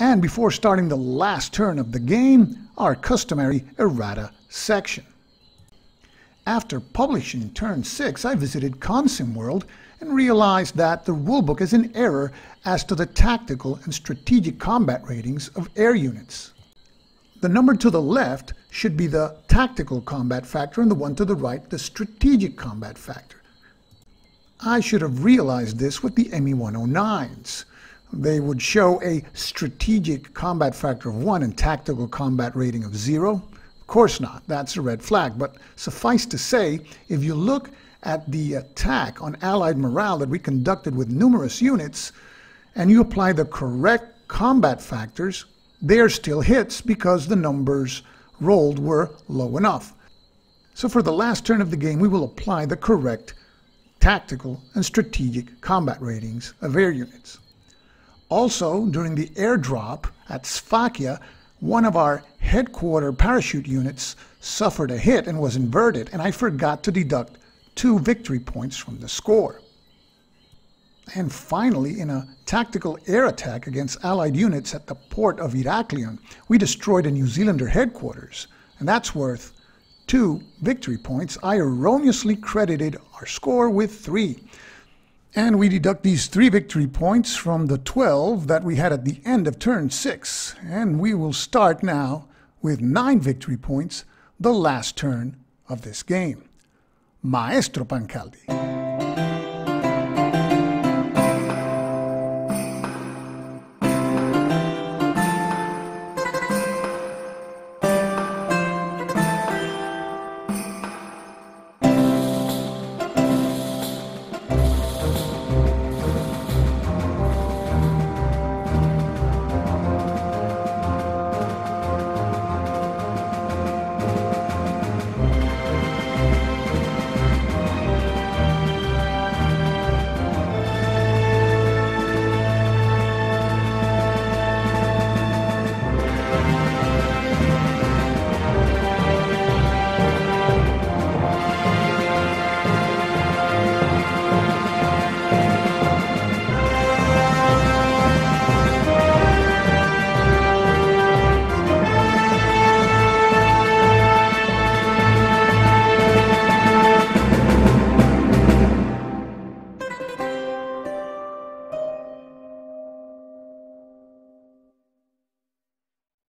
And before starting the last turn of the game, our customary errata section. After publishing turn 6, I visited Consim World and realized that the rulebook is in error as to the tactical and strategic combat ratings of air units. The number to the left should be the tactical combat factor and the one to the right the strategic combat factor. I should have realized this with the ME-109s. They would show a strategic combat factor of 1 and tactical combat rating of 0. Of course not, that's a red flag, but suffice to say, if you look at the attack on Allied morale that we conducted with numerous units, and you apply the correct combat factors, they are still hits because the numbers rolled were low enough. So for the last turn of the game, we will apply the correct tactical and strategic combat ratings of air units. Also, during the airdrop at Sfakia, one of our headquarter parachute units suffered a hit and was inverted, and I forgot to deduct 2 victory points from the score. And finally, in a tactical air attack against Allied units at the port of Heraklion, we destroyed a New Zealander headquarters, and that's worth 2 victory points. I erroneously credited our score with 3. And we deduct these 3 victory points from the 12 that we had at the end of turn 6. And we will start now with 9 victory points, the last turn of this game. Maestro Pancaldi.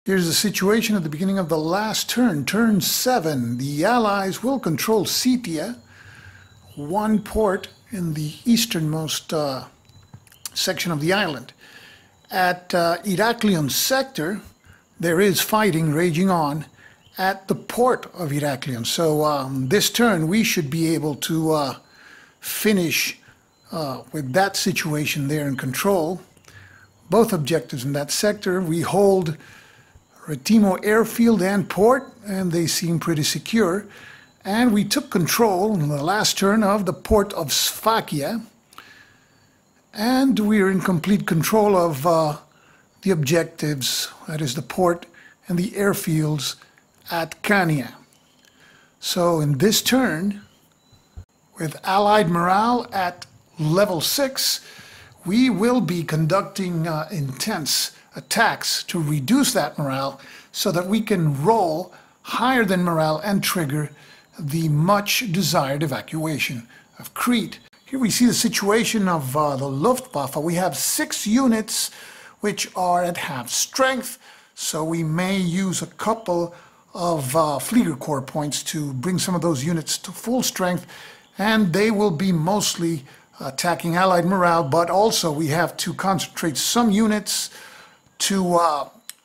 Here's the situation at the beginning of the last turn, turn 7. The Allies will control Scythia, one port in the easternmost section of the island. At Heraklion sector, there is fighting raging on at the port of Heraklion. So this turn we should be able to finish with that situation there in control. Both objectives in that sector. We hold Retimo airfield and port, and they seem pretty secure. And we took control in the last turn of the port of Sfakia. And we are in complete control of the objectives, that is the port and the airfields at Kania. So in this turn, with Allied morale at level 6, we will be conducting intense attacks to reduce that morale so that we can roll higher than morale and trigger the much desired evacuation of Crete. Here we see the situation of the Luftwaffe. We have 6 units which are at half strength, so we may use a couple of Fliegerkorps points to bring some of those units to full strength, and they will be mostly attacking Allied morale, but also we have to concentrate some units to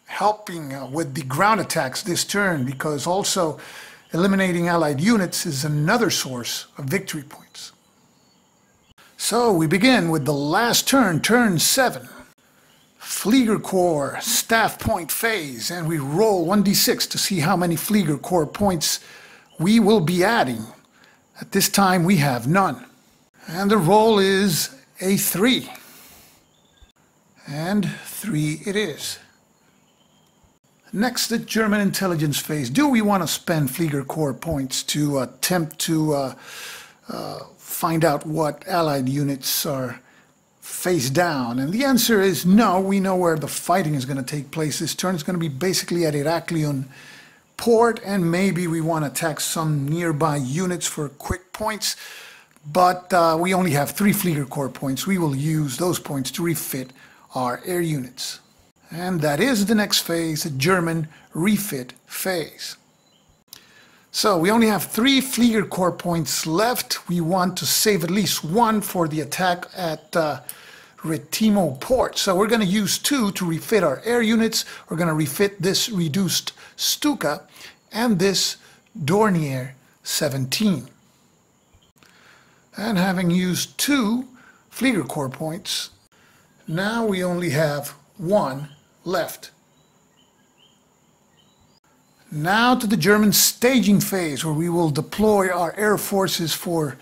helping with the ground attacks this turn, because also eliminating Allied units is another source of victory points. So we begin with the last turn, turn 7. Fliegerkorps staff point phase, and we roll 1d6 to see how many Fliegerkorps points we will be adding. At this time we have none. And the roll is a 3. And 3 it is. Next, the German intelligence phase. Do we want to spend Fliegerkorps points to attempt to find out what Allied units are face down? And the answer is no. We know where the fighting is going to take place. This turn is going to be basically at Heraklion port, and maybe we want to attack some nearby units for quick points, but we only have 3 Flieger Corps points. We will use those points to refit our air units. And that is the next phase, the German refit phase. So we only have 3 Flieger Corps points left. We want to save at least 1 for the attack at Retimo port. So we're going to use 2 to refit our air units. We're going to refit this reduced Stuka and this Dornier 17. And having used 2 Flieger Corps points, now we only have 1 left. Now to the German staging phase, where we will deploy our air forces for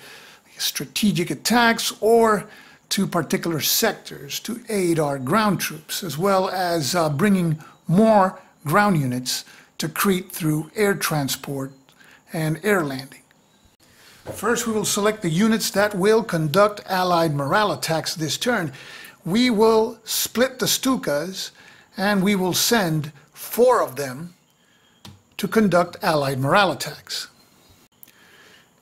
strategic attacks or to particular sectors to aid our ground troops, as well as bringing more ground units to Crete through air transport and air landing. First, we will select the units that will conduct Allied morale attacks this turn. We will split the Stukas and we will send 4 of them to conduct Allied morale attacks.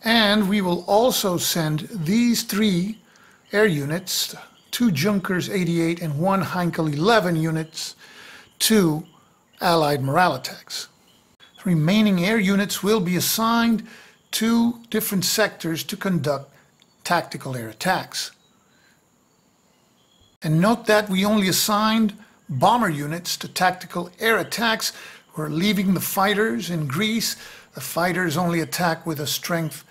And we will also send these 3 air units, 2 Junkers 88 and 1 Heinkel 11 units, to Allied morale attacks. The remaining air units will be assigned to different sectors to conduct tactical air attacks. And note that we only assigned bomber units to tactical air attacks. We're leaving the fighters in Greece. The fighters only attack with a strength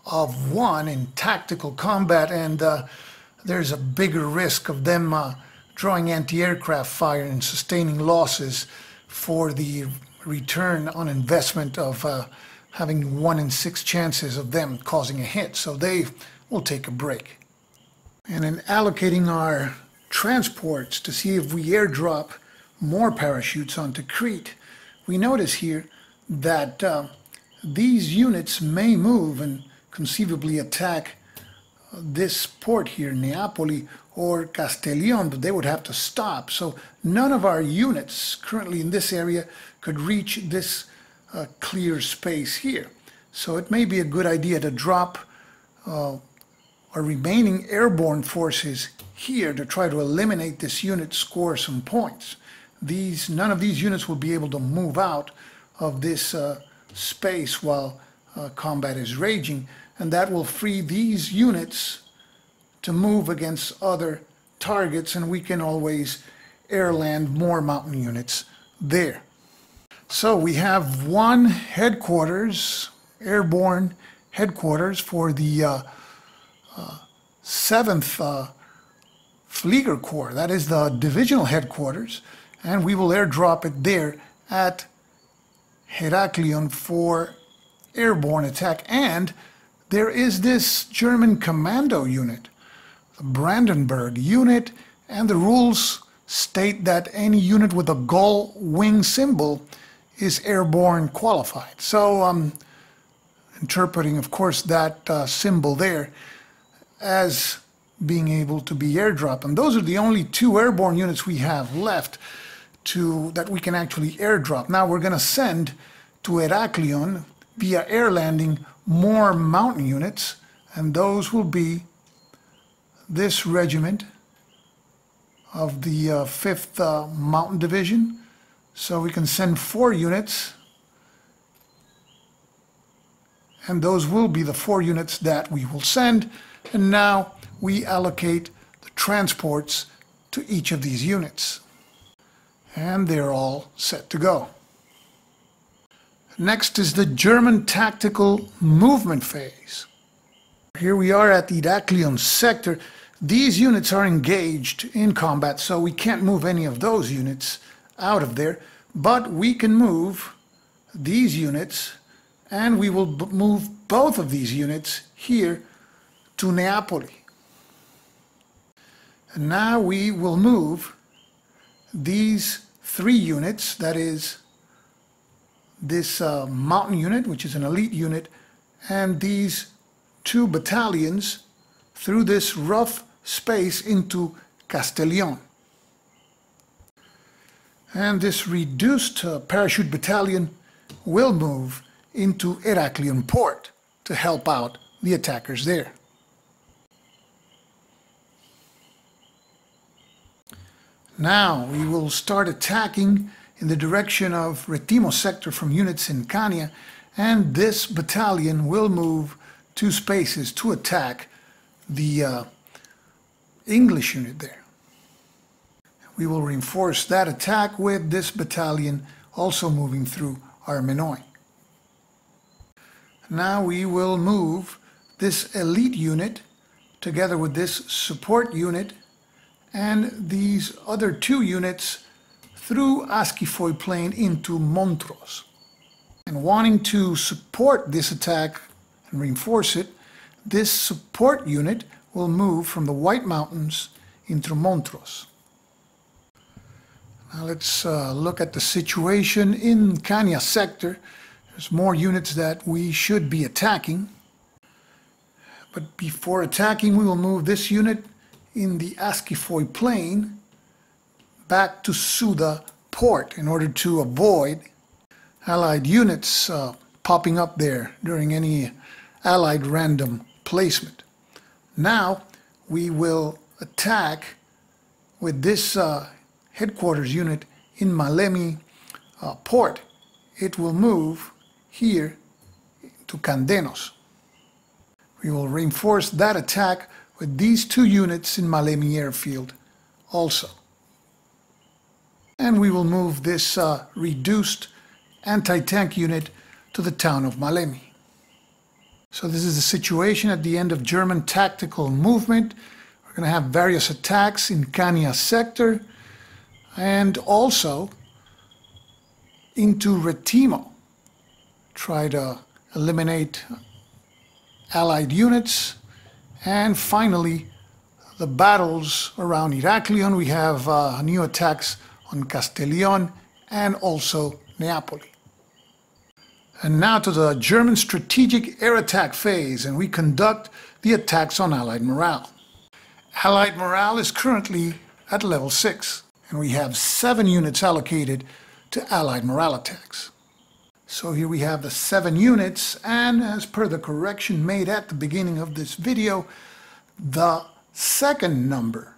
of 1 in tactical combat, and there's a bigger risk of them drawing anti-aircraft fire and sustaining losses for the return on investment of having 1 in 6 chances of them causing a hit. So they will take a break. And in allocating our transports to see if we airdrop more parachutes onto Crete, we notice here that these units may move and conceivably attack this port here, Neapoli or Castellion, but they would have to stop. So none of our units currently in this area could reach this clear space here. So it may be a good idea to drop our remaining airborne forces here to try to eliminate this unit, score some points. None of these units will be able to move out of this space while combat is raging, and that will free these units to move against other targets, and we can always airland more mountain units there. So we have 1 headquarters, airborne headquarters for the 7th Flieger Corps. That is the divisional headquarters, and we will airdrop it there at Heraklion for airborne attack. And there is this German commando unit, the Brandenburg unit, and the rules state that any unit with a gull wing symbol is airborne qualified. So I'm interpreting, of course, that symbol there as being able to be airdropped. And those are the only 2 airborne units we have left that we can actually airdrop. Now we're going to send to Heraklion via air landing more mountain units, and those will be this regiment of the 5th Mountain Division. So we can send 4 units, and those will be the 4 units that we will send. And now we allocate the transports to each of these units. And they're all set to go. Next is the German tactical movement phase. Here we are at the Heraklion sector. These units are engaged in combat, so we can't move any of those units out of there, but we can move these units, and we will move both of these units here to Neapoli. And now we will move these 3 units, that is this mountain unit, which is an elite unit, and these 2 battalions through this rough space into Castellón. And this reduced parachute battalion will move into Heraklion port to help out the attackers there. Now we will start attacking in the direction of Retimo sector from units in Kania, and this battalion will move 2 spaces to attack the English unit there. We will reinforce that attack with this battalion also moving through Armenoy. Now we will move this elite unit together with this support unit and these other 2 units through Askifoy Plain into Montrose. And wanting to support this attack and reinforce it, this support unit will move from the White Mountains into Montrose. Now let's look at the situation in Kania sector. There's more units that we should be attacking. But before attacking, we will move this unit in the Askifoy Plain back to Suda port in order to avoid Allied units popping up there during any Allied random placement. Now we will attack with this headquarters unit in Malemi port. It will move here to Candenos. We will reinforce that attack with these 2 units in Malemi airfield also. And we will move this reduced anti-tank unit to the town of Malemi. So this is the situation at the end of German tactical movement. We're going to have various attacks in Kania sector and also into Retimo. Try to eliminate Allied units. And finally, the battles around Heraklion. We have new attacks on Castellón and also Neapoli. And now to the German strategic air attack phase, and we conduct the attacks on Allied morale. Allied morale is currently at level 6, and we have 7 units allocated to Allied morale attacks. So here we have the 7 units, and as per the correction made at the beginning of this video, the second number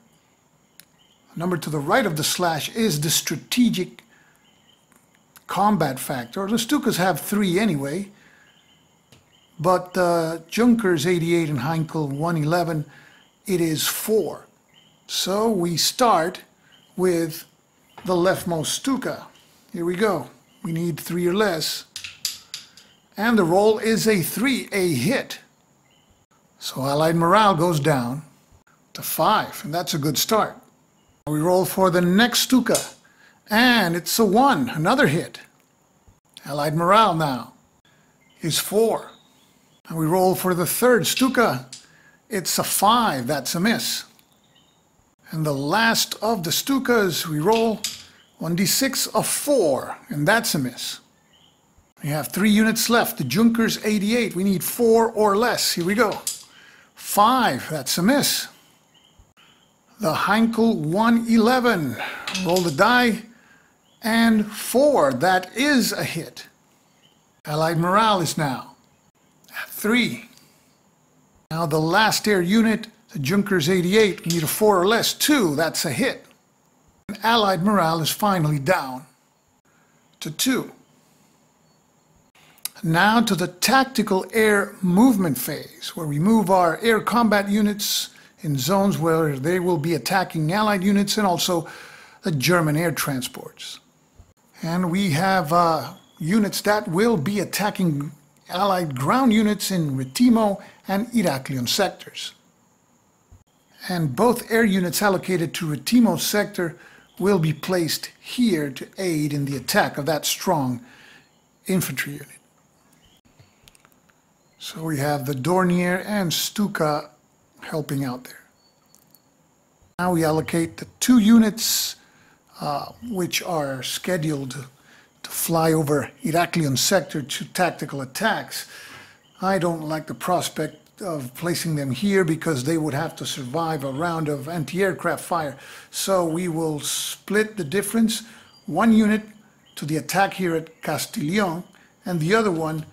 to the right of the slash, is the strategic combat factor. The Stukas have 3 anyway, but the Junkers 88 and Heinkel 111, it is 4. So we start with the leftmost Stuka. Here we go. We need 3 or less. And the roll is a 3, a hit. So Allied morale goes down to 5, and that's a good start. We roll for the next Stuka, and it's a 1, another hit. Allied morale now is 4. And we roll for the third Stuka. It's a 5, that's a miss. And the last of the Stukas, we roll 1d6 of 4, and that's a miss. We have 3 units left. The Junkers 88, we need 4 or less. Here we go. 5, that's a miss. The Heinkel 111, roll the die, and 4, that is a hit. Allied morale is now at 3. Now the last air unit, the Junkers 88, we need a 4 or less. 2, that's a hit. And Allied morale is finally down to 2. Now to the tactical air movement phase, where we move our air combat units in zones where they will be attacking Allied units and also the German air transports. And we have units that will be attacking Allied ground units in Retimo and Heraklion sectors. And both air units allocated to Retimo sector will be placed here to aid in the attack of that strong infantry unit. So we have the Dornier and Stuka helping out there. Now we allocate the 2 units which are scheduled to fly over Heraklion sector to tactical attacks. I don't like the prospect of placing them here because they would have to survive a round of anti-aircraft fire. So we will split the difference, one unit to the attack here at Castillon and the other one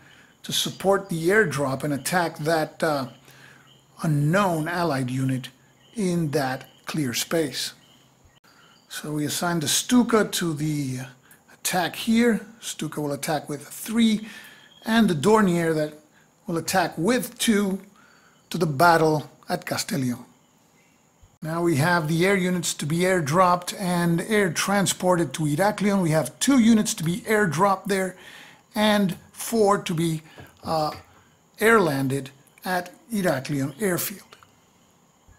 to support the airdrop and attack that unknown Allied unit in that clear space. So we assign the Stuka to the attack here. Stuka will attack with 3, and the Dornier that will attack with 2 to the battle at Castellion. Now we have the air units to be airdropped and air transported to Heraklion. We have 2 units to be airdropped there and 4 to be air landed at Heraklion airfield.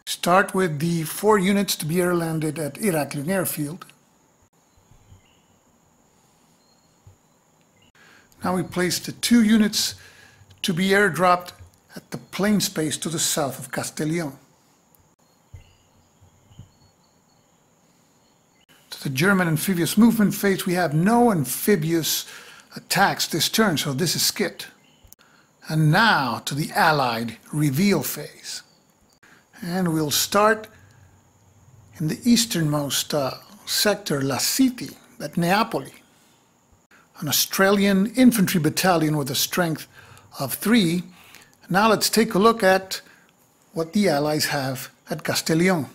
Start with the 4 units to be air landed at Heraklion airfield. Now we place the 2 units to be airdropped at the plain space to the south of Castellion. To the German amphibious movement phase, we have no amphibious attacks this turn, so this is skipped. And now to the Allied reveal phase. And we'll start in the easternmost sector, La City, at Neapoli. An Australian infantry battalion with a strength of 3. Now let's take a look at what the Allies have at Castellion.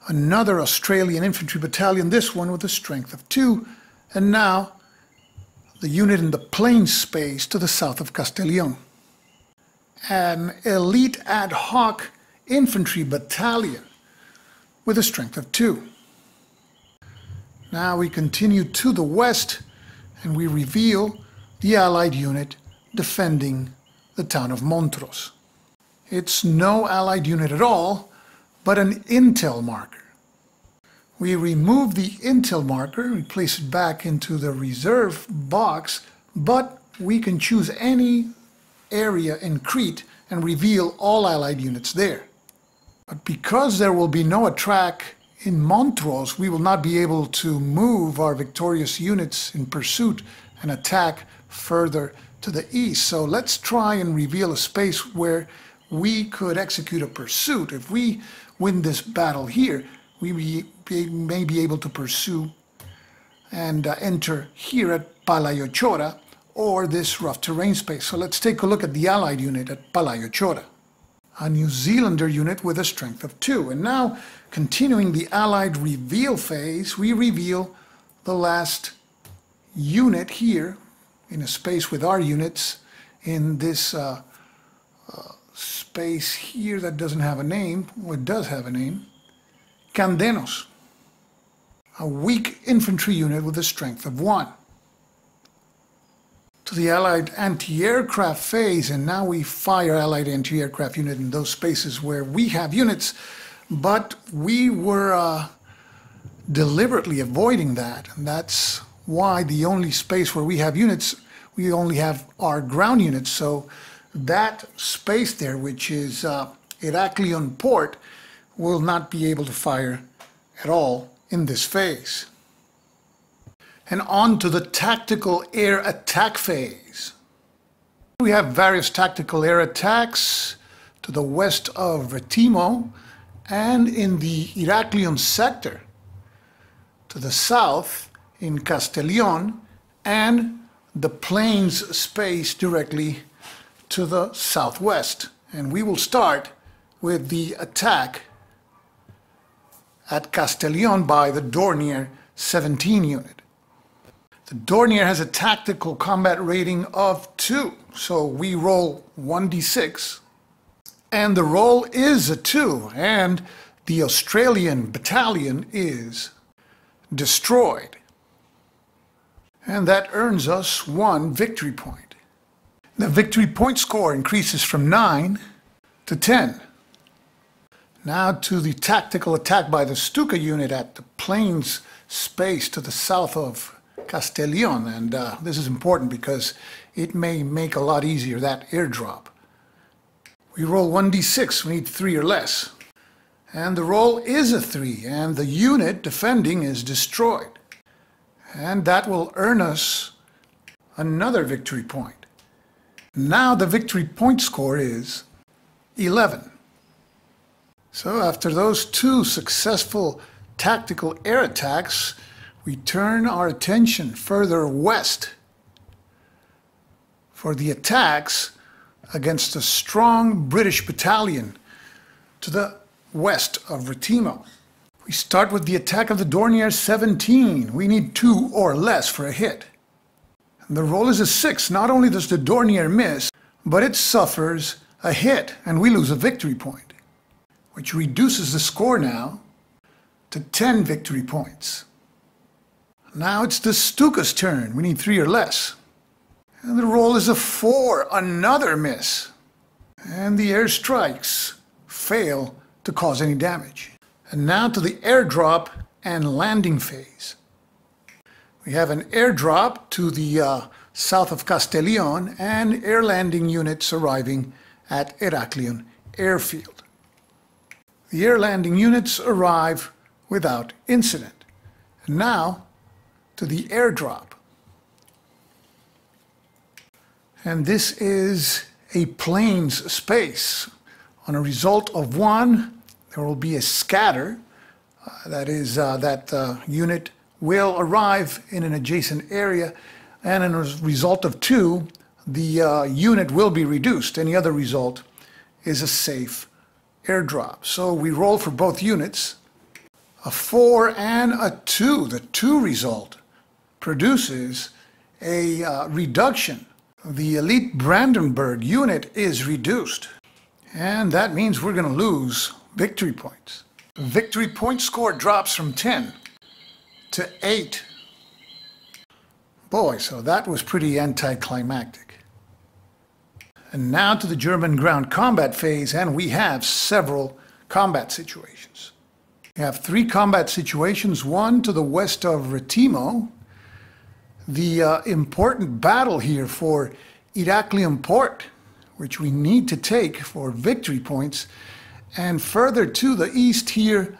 Another Australian infantry battalion, this one with a strength of 2. And now the unit in the plain space to the south of Castellion. An elite ad hoc infantry battalion with a strength of 2. Now we continue to the west and we reveal the Allied unit defending the town of Montrose. It's no Allied unit at all, but an intel marker. We remove the intel marker, we place it back into the reserve box, but we can choose any area in Crete and reveal all Allied units there. But because there will be no attack in Montrose, we will not be able to move our victorious units in pursuit and attack further to the east. So let's try and reveal a space where we could execute a pursuit. If we win this battle here, we may be able to pursue and enter here at Palaiochora or this rough terrain space. So let's take a look at the Allied unit at Palaiochora. A New Zealander unit with a strength of 2. And now, continuing the Allied reveal phase, we reveal the last unit here in a space with our units in this space here that doesn't have a name. Well, it does have a name. Candenos, a weak infantry unit with a strength of 1. To the Allied anti-aircraft phase, and now we fire Allied anti-aircraft unit in those spaces where we have units, but we were deliberately avoiding that, and that's why the only space where we have units, we only have our ground units. So that space there, which is Heraklion port, will not be able to fire at all in this phase. And on to the tactical air attack phase. We have various tactical air attacks to the west of Retimo and in the Heraklion sector, to the south in Castellion, and the plains space directly to the southwest. And we will start with the attack at Castellion by the Dornier 17 unit. The Dornier has a tactical combat rating of 2, so we roll 1d6, and the roll is a 2, and the Australian battalion is destroyed. And that earns us 1 victory point. The victory point score increases from 9 to 10. Now to the tactical attack by the Stuka unit at the plains space to the south of Castellion, and this is important because it may make a lot easier that airdrop. We roll 1d6, we need 3 or less. And the roll is a 3, and the unit defending is destroyed. And that will earn us another victory point. Now the victory point score is 11. So after those two successful tactical air attacks, we turn our attention further west for the attacks against a strong British battalion to the west of Retimo. We start with the attack of the Dornier 17. We need 2 or less for a hit. And the roll is a 6. Not only does the Dornier miss, but it suffers a hit and we lose a victory point, which reduces the score now to 10 victory points. Now it's the Stuka's turn. We need 3 or less. And the roll is a 4. Another miss. And the airstrikes fail to cause any damage. And now to the airdrop and landing phase. We have an airdrop to the south of Castellion and air landing units arriving at Heraklion airfield. The air landing units arrive without incident. And now to the airdrop. And this is a plains space. On a result of 1, there will be a scatter. That is, that unit will arrive in an adjacent area. And as a result of 2, the unit will be reduced. Any other result is a safe airdrop. So we roll for both units. A 4 and a 2. The 2 result produces a reduction. The elite Brandenburg unit is reduced. And that means we're going to lose victory points. The victory point score drops from 10 to 8. Boy, so that was pretty anticlimactic. And now to the German ground combat phase, and we have several combat situations. We have 3 combat situations, one to the west of Retimo. The important battle here for Heraklion port, which we need to take for victory points, and further to the east here,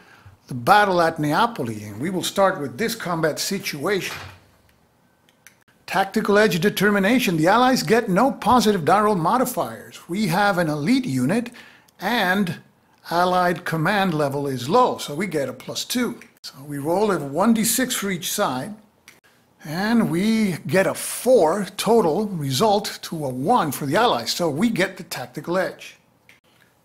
the battle at Neapoli. And we will start with this combat situation. Tactical edge determination. The Allies get no positive die roll modifiers. We have an elite unit and Allied command level is low, so we get a +2. So we roll a 1d6 for each side. And we get a 4 total result to a 1 for the Allies. So we get the tactical edge.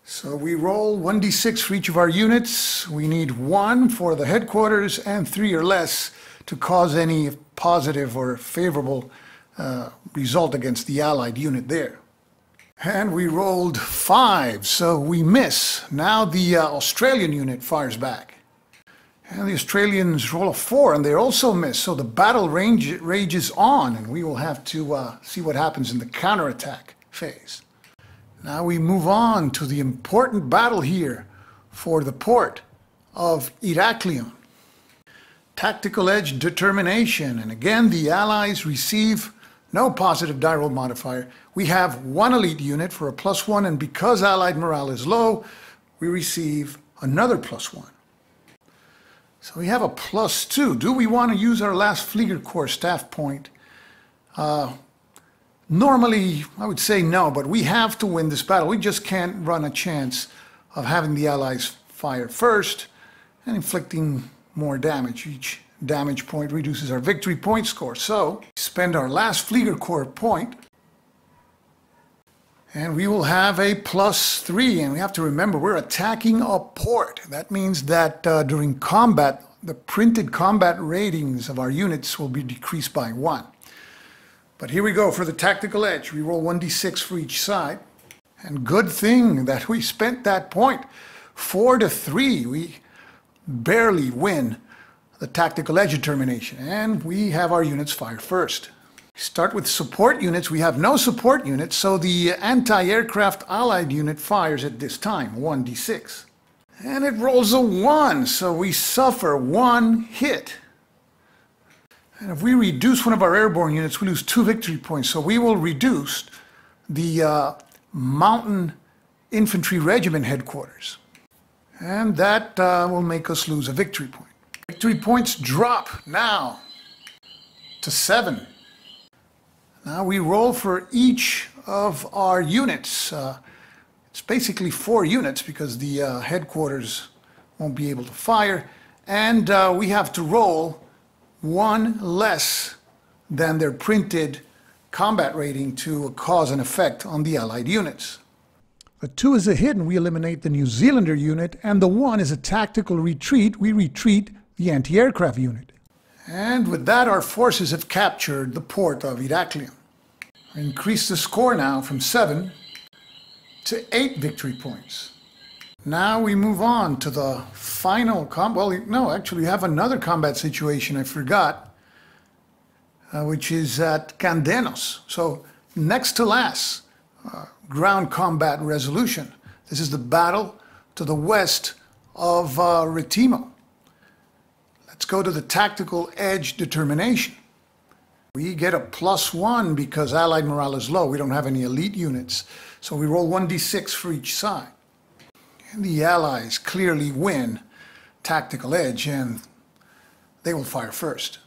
So we roll 1d6 for each of our units. We need 1 for the headquarters and 3 or less to cause any positive or favorable result against the Allied unit there. And we rolled 5, so we miss. Now the Australian unit fires back. And the Australians roll a 4, and they also miss. So the battle rages on, and we will have to see what happens in the counterattack phase. Now we move on to the important battle here for the port of Heraklion. Tactical edge determination. And again, the Allies receive no positive die roll modifier. We have 1 elite unit for a +1, and because Allied morale is low, we receive another +1. So we have a +2. Do we want to use our last Flieger Corps staff point? Normally, I would say no, but we have to win this battle. We just can't run a chance of having the Allies fire first and inflicting more damage. Each damage point reduces our victory point score. So, spend our last Flieger Corps point, and we will have a +3. And we have to remember, we're attacking a port. That means that during combat, the printed combat ratings of our units will be decreased by 1. But here we go for the tactical edge. We roll 1d6 for each side. And good thing that we spent that point. 4 to 3. We barely win the tactical edge determination. And we have our units fire first. Start with support units. We have no support units, so the anti-aircraft Allied unit fires at this time, 1d6. And it rolls a 1, so we suffer 1 hit. And if we reduce one of our airborne units, we lose 2 victory points. So we will reduce the Mountain Infantry Regiment headquarters. And that will make us lose a victory point. Victory points drop now to 7. Now we roll for each of our units. It's basically 4 units because the headquarters won't be able to fire, and we have to roll 1 less than their printed combat rating to cause an effect on the Allied units. The 2 is a hit and we eliminate the New Zealander unit, and the 1 is a tactical retreat. We retreat the anti-aircraft unit. And with that, our forces have captured the port of Heraklion. Increase the score now from 7 to 8 victory points. Now we move on to the final we have another combat situation I forgot. Which is at Candenos. So next to last, ground combat resolution. This is the battle to the west of Retimo. Let's go to the tactical edge determination. We get a +1 because Allied morale is low. We don't have any elite units. So we roll 1d6 for each side. And the Allies clearly win tactical edge, and they will fire first.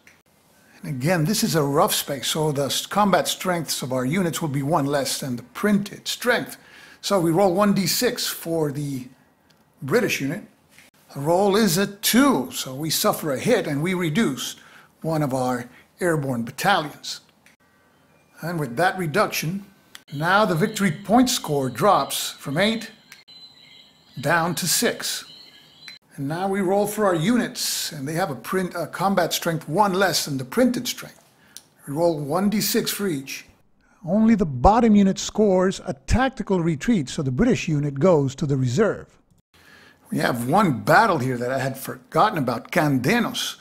Again, this is a rough space, so the combat strengths of our units will be 1 less than the printed strength. So we roll 1d6 for the British unit. The roll is a 2, so we suffer a hit and we reduce one of our airborne battalions. And with that reduction, now the victory point score drops from 8 down to 6. And now we roll for our units, and they have a combat strength 1 less than the printed strength. We roll 1d6 for each. Only the bottom unit scores a tactical retreat, so the British unit goes to the reserve. We have one battle here that I had forgotten about, Candenos.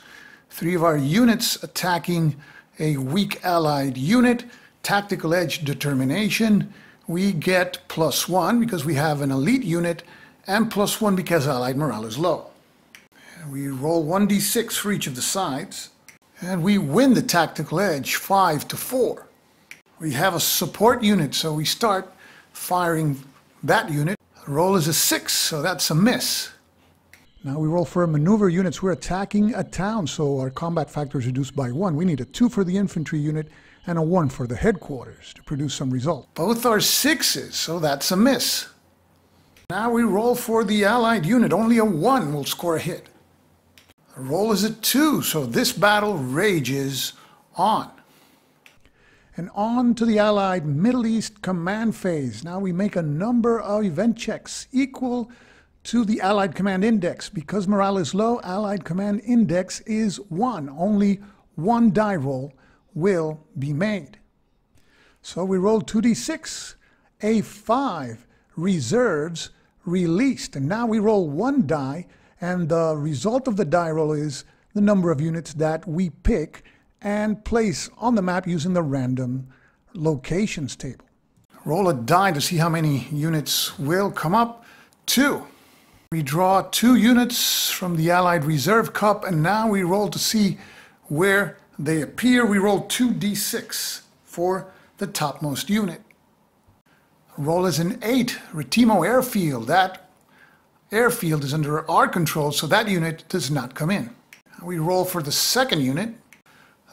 3 of our units attacking a weak Allied unit, tactical edge determination. We get +1 because we have an elite unit, and +1 because Allied morale is low. And we roll 1d6 for each of the sides, and we win the tactical edge 5-4. We have a support unit, so we start firing that unit. The roll is a 6, so that's a miss. Now we roll for maneuver units. We're attacking a town, so our combat factor is reduced by 1. We need a 2 for the infantry unit and a 1 for the headquarters to produce some result. Both are 6s, so that's a miss. Now we roll for the Allied unit. Only a 1 will score a hit. The roll is a 2, so this battle rages on. And on to the Allied Middle East command phase. Now we make a number of event checks equal to the Allied command index. Because morale is low, Allied command index is 1. Only 1 die roll will be made. So we roll 2d6, a 5, reserves, released. And now we roll 1 die, and the result of the die roll is the number of units that we pick and place on the map using the random locations table. Roll a die to see how many units will come up. 2. We draw 2 units from the Allied Reserve Cup, and now we roll to see where they appear. We roll 2d6 for the topmost unit. Roll is an 8, Retimo Airfield. That airfield is under our control, so that unit does not come in. We roll for the second unit.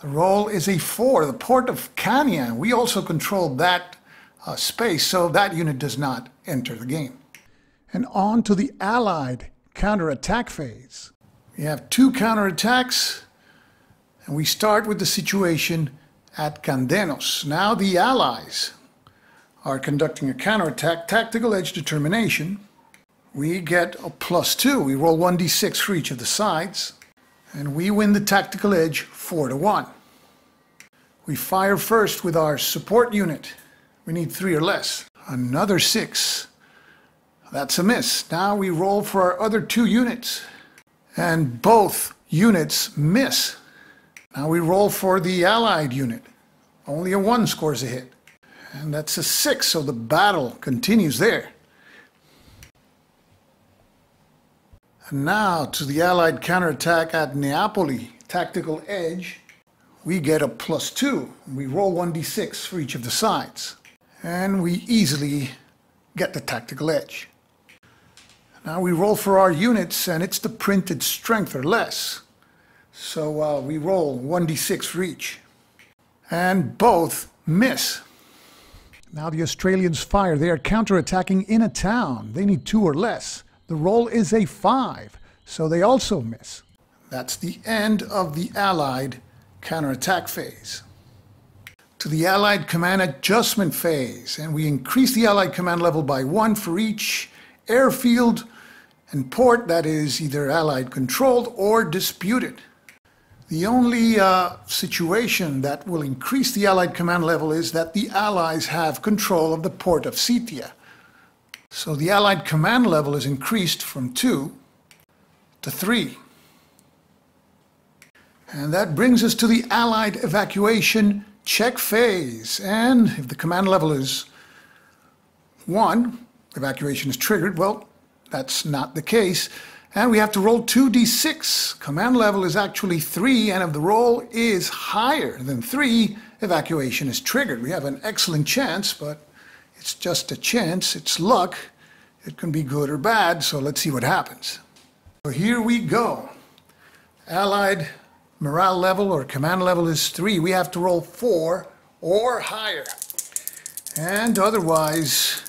The roll is a 4, the port of Kanya. We also control that space, so that unit does not enter the game. And on to the Allied counterattack phase. We have 2 counterattacks, and we start with the situation at Candenos. Now the Allies are conducting a counterattack, tactical edge determination. We get a +2. We roll 1d6 for each of the sides, and we win the tactical edge 4-1. We fire first with our support unit. We need 3 or less. Another 6. That's a miss. Now we roll for our other 2 units, and both units miss. Now we roll for the Allied unit. Only a 1 scores a hit. And that's a 6, so the battle continues there. And now to the Allied counterattack at Neapoli, tactical edge. We get a +2. We roll 1d6 for each of the sides. And we easily get the tactical edge. Now we roll for our units, and it's the printed strength or less. So we roll 1d6 for each. And both miss. Now the Australians fire. They are counterattacking in a town. They need 2 or less. The roll is a 5, so they also miss. That's the end of the Allied counterattack phase. To the Allied command adjustment phase, and we increase the Allied command level by 1 for each airfield and port that is either Allied controlled or disputed. The only situation that will increase the Allied command level is that the Allies have control of the port of Cetia. So the Allied command level is increased from 2 to 3. And that brings us to the Allied evacuation check phase. And if the command level is 1, evacuation is triggered. Well, that's not the case. And we have to roll 2d6. Command level is actually 3, and if the roll is higher than 3, evacuation is triggered. We have an excellent chance, but it's just a chance. It's luck. It can be good or bad, so let's see what happens. So here we go. Allied morale level or command level is 3. We have to roll 4 or higher. And otherwise,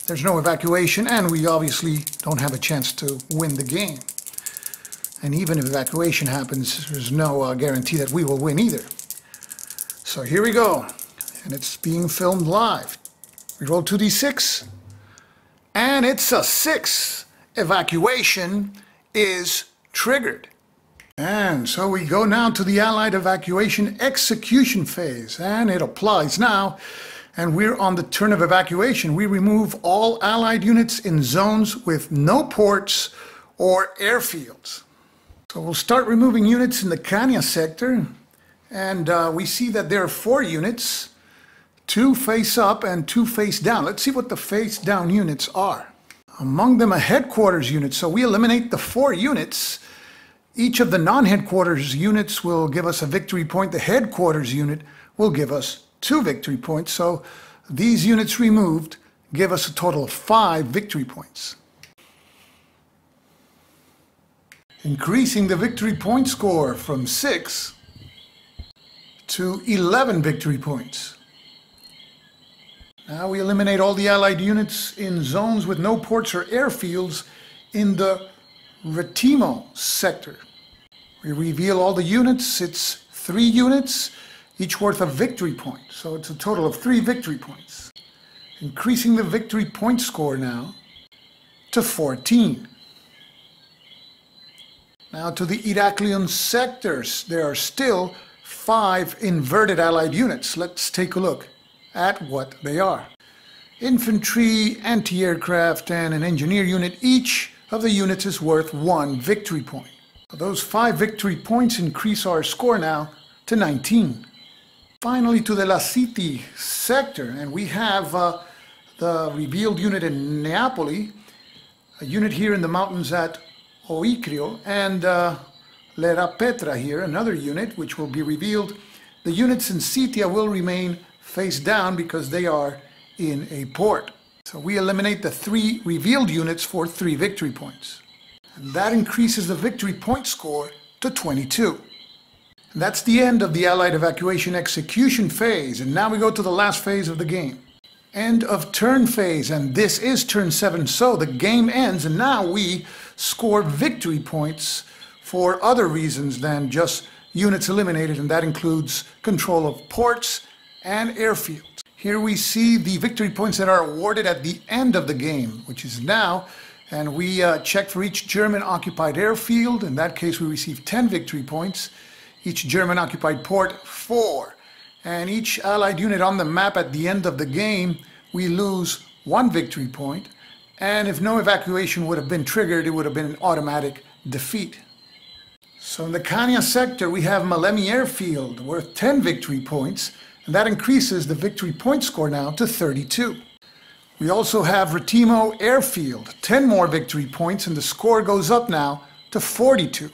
there's no evacuation, and we obviously don't have a chance to win the game. And even if evacuation happens, there's no guarantee that we will win either. So here we go, and it's being filmed live. We roll 2d6, and it's a 6. Evacuation is triggered. And so we go now to the Allied evacuation execution phase, and it applies now. And we're on the turn of evacuation. We remove all Allied units in zones with no ports or airfields. So we'll start removing units in the Kanya sector. And we see that there are 4 units, 2 face up and 2 face down. Let's see what the face down units are. Among them a headquarters unit. So we eliminate the 4 units. Each of the non-headquarters units will give us a victory point. The headquarters unit will give us 2 victory points, so these units removed give us a total of 5 victory points. Increasing the victory point score from 6 to 11 victory points. Now we eliminate all the Allied units in zones with no ports or airfields in the Retimo sector. We reveal all the units. It's 3 units, each worth a victory point. So it's a total of 3 victory points. Increasing the victory point score now to 14. Now to the Iraklion sectors. There are still 5 inverted Allied units. Let's take a look at what they are. Infantry, anti-aircraft, and an engineer unit. Each of the units is worth 1 victory point. So those 5 victory points increase our score now to 19. Finally to the Lasiti sector, and we have the revealed unit in Neapoli, a unit here in the mountains at Oikrio, and Lera Petra here, another unit which will be revealed. The units in Cetia will remain face down because they are in a port. So we eliminate the 3 revealed units for 3 victory points. And that increases the victory point score to 22. And that's the end of the Allied evacuation execution phase. And now we go to the last phase of the game. End of turn phase. And this is turn 7. So the game ends. And now we score victory points for other reasons than just units eliminated. And that includes control of ports and airfields. Here we see the victory points that are awarded at the end of the game, which is now. And we check for each German occupied airfield. In that case, we receive 10 victory points. Each German occupied port, 4. And each Allied unit on the map at the end of the game, we lose 1 victory point. And if no evacuation would have been triggered, it would have been an automatic defeat. So in the Kanya sector, we have Malemi Airfield worth 10 victory points. And that increases the victory point score now to 32. We also have Retimo Airfield, 10 more victory points, and the score goes up now to 42.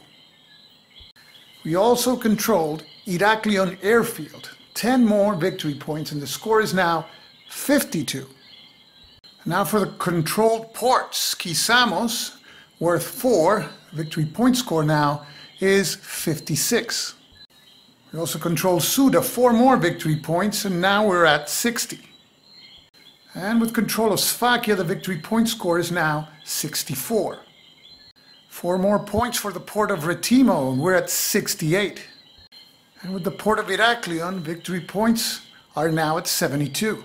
We also controlled Iraklion Airfield, 10 more victory points, and the score is now 52. Now for the controlled ports, Kisamos, worth 4, victory point score now is 56. We also control Suda, 4 more victory points, and now we're at 60. And with control of Slovakia, the victory point score is now 64. 4 more points for the port of Retimo, and we're at 68. And with the port of Heraklion, victory points are now at 72.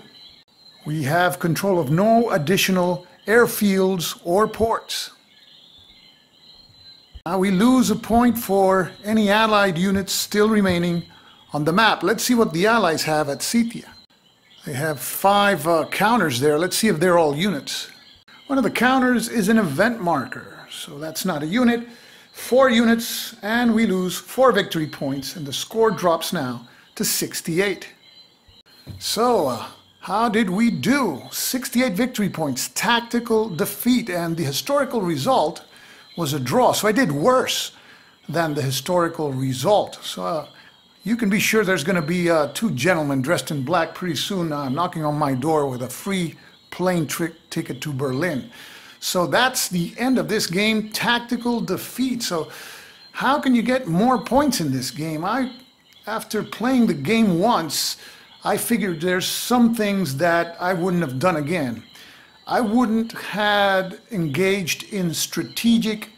We have control of no additional airfields or ports. Now we lose a point for any Allied units still remaining on the map. Let's see what the Allies have at Scythia. They have 5 counters there. Let's see if they're all units. One of the counters is an event marker, so that's not a unit. 4 units, and we lose 4 victory points, and the score drops now to 68. So, how did we do? 68 victory points, tactical defeat, and the historical result was a draw. So I did worse than the historical result. So you can be sure there's going to be 2 gentlemen dressed in black pretty soon knocking on my door with a free plane ticket to Berlin. So that's the end of this game, tactical defeat. So how can you get more points in this game? After playing the game once, I figured there's some things that I wouldn't have done again. I wouldn't have engaged in strategic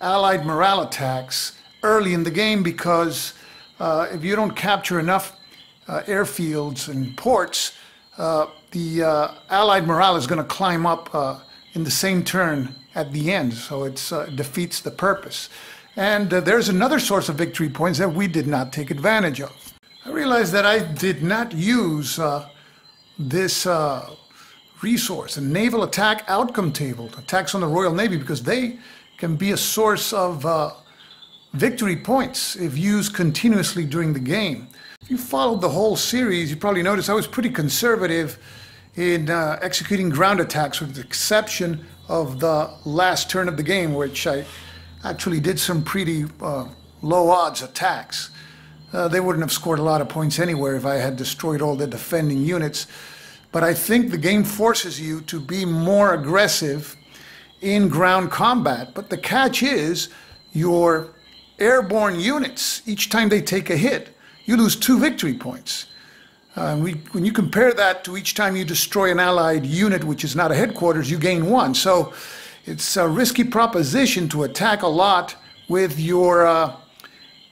Allied morale attacks early in the game because if you don't capture enough airfields and ports, the Allied morale is going to climb up in the same turn at the end, so it defeats the purpose. And there's another source of victory points that we did not take advantage of. I realized that I did not use this resource, a naval attack outcome table, attacks on the Royal Navy, because they can be a source of victory points if used continuously during the game. If you followed the whole series, you probably noticed I was pretty conservative in executing ground attacks, with the exception of the last turn of the game, which I actually did some pretty low odds attacks. They wouldn't have scored a lot of points anywhere if I had destroyed all the defending units. But I think the game forces you to be more aggressive in ground combat. But the catch is your airborne units, each time they take a hit, you lose 2 victory points. When you compare that to each time you destroy an Allied unit, which is not a headquarters, you gain 1. So it's a risky proposition to attack a lot with your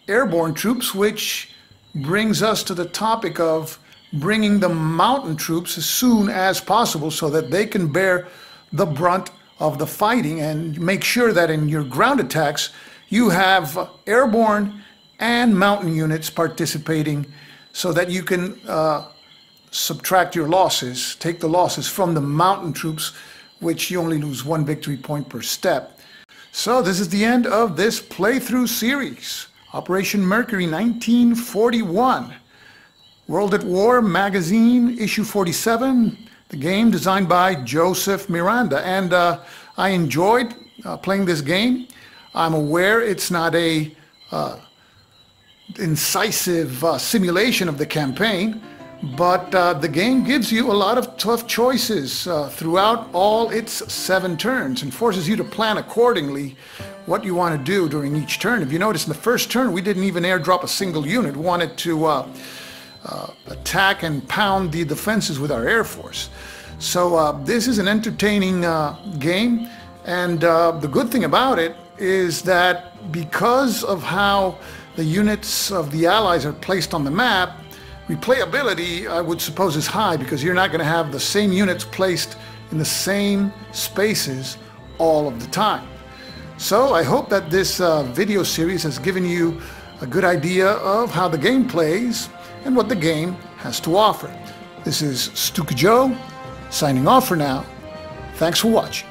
airborne troops, which brings us to the topic of bringing the mountain troops as soon as possible so that they can bear the brunt of the fighting, and make sure that in your ground attacks you have airborne and mountain units participating so that you can subtract your losses, take the losses from the mountain troops, which you only lose 1 victory point per step. So this is the end of this playthrough series. Operation Mercury 1941. World at War magazine, issue 47. The game designed by Joseph Miranda. And I enjoyed playing this game. I'm aware it's not a incisive simulation of the campaign, but the game gives you a lot of tough choices throughout all its 7 turns and forces you to plan accordingly what you want to do during each turn. If you notice, in the first turn we didn't even airdrop a single unit. We wanted to attack and pound the defenses with our Air Force. So this is an entertaining game, and the good thing about it is that because of how the units of the Allies are placed on the map, replayability, I would suppose, is high, because you're not going to have the same units placed in the same spaces all of the time. So I hope that this video series has given you a good idea of how the game plays and what the game has to offer. This is Stuka Joe, signing off for now. Thanks for watching.